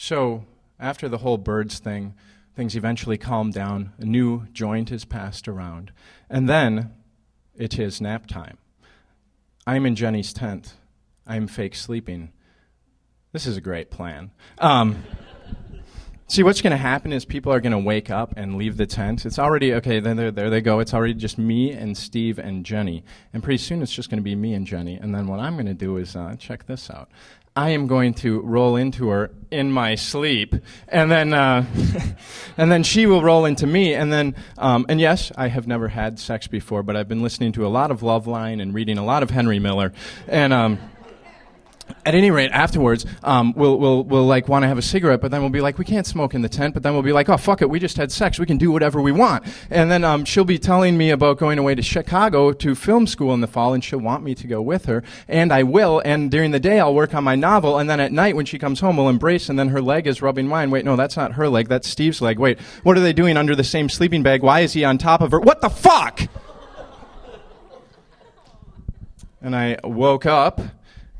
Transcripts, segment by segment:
So after the whole birds thing, things eventually calmed down. A new joint is passed around. And then it is nap time. I'm in Jenny's tent. I'm fake sleeping. This is a great plan. See, what's going to happen is people are going to wake up and leave the tent. It's already, okay, there they go. It's already just me and Steve and Jenny. And pretty soon it's just going to be me and Jenny. And then what I'm going to do is, check this out. I am going to roll into her in my sleep, and then and then she will roll into me, and then and yes, I have never had sex before, but I've been listening to a lot of Loveline and reading a lot of Henry Miller, and at any rate, afterwards, we'll like want to have a cigarette, but then we'll be like, we can't smoke in the tent. But then we'll be like, oh fuck it, we just had sex, we can do whatever we want. And then she'll be telling me about going away to Chicago to film school in the fall, and she'll want me to go with her, and I will. And during the day, I'll work on my novel, and then at night when she comes home, we'll embrace, and then her leg is rubbing mine. Wait, no, that's not her leg, that's Steve's leg. Wait, what are they doing under the same sleeping bag? Why is he on top of her? What the fuck? And I woke up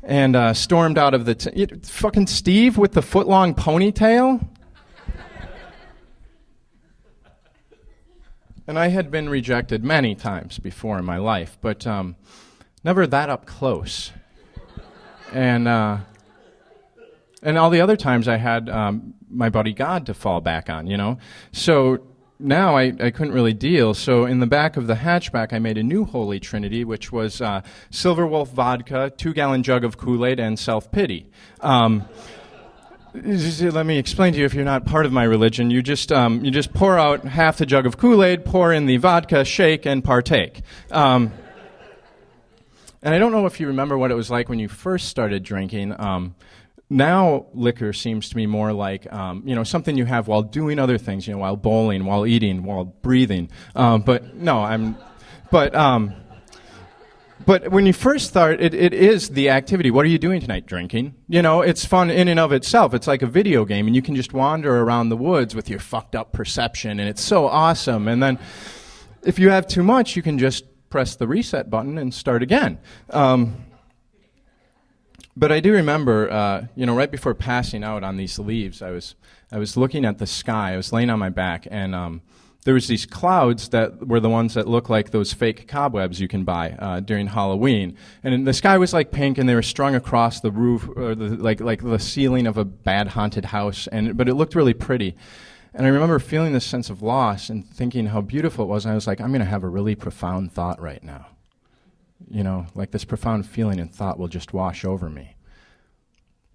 and stormed out of the fucking Steve with the foot-long ponytail. And I had been rejected many times before in my life, but never that up close. And all the other times I had my buddy God to fall back on, you know. So now I couldn't really deal, so in the back of the hatchback I made a new holy trinity, which was Silver Wolf vodka, 2-gallon jug of Kool-Aid, and self-pity. Let me explain to you, if you're not part of my religion, you just pour out half the jug of Kool-Aid, pour in the vodka, shake, and partake. And I don't know if you remember what it was like when you first started drinking. Now liquor seems to me more like, something you have while doing other things, while bowling, while eating, while breathing. But when you first start, it is the activity. What are you doing tonight? Drinking. It's fun in and of itself. It's like a video game, and you can just wander around the woods with your fucked up perception, and it's so awesome. And then if you have too much, you can just press the reset button and start again. But I do remember, right before passing out on these leaves, I was looking at the sky. I was laying on my back, and there was these clouds that were the ones that look like those fake cobwebs you can buy during Halloween. And the sky was like pink, and they were strung across the roof, or like the ceiling of a bad haunted house. But it looked really pretty. And I remember feeling this sense of loss and thinking how beautiful it was. And I was like, I'm going to have a really profound thought right now. Like this profound feeling and thought will just wash over me.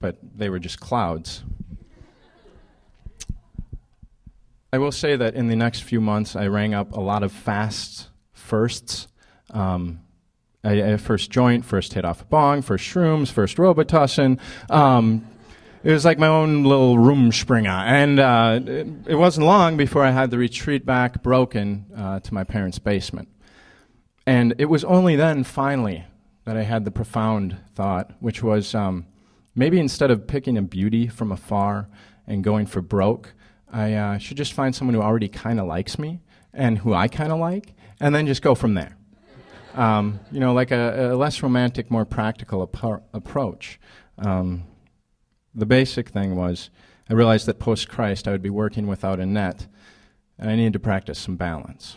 But they were just clouds. I will say that in the next few months, I rang up a lot of fast firsts. First joint, first hit off a bong, first shrooms, first Robitussin. It was like my own little Rumspringa. And it wasn't long before I had the retreat back broken to my parents' basement. And it was only then, finally, that I had the profound thought, which was maybe instead of picking a beauty from afar and going for broke, I should just find someone who already kind of likes me and who I kind of like, and then just go from there. Like a less romantic, more practical approach. The basic thing was I realized that post-Christ I would be working without a net, and I needed to practice some balance.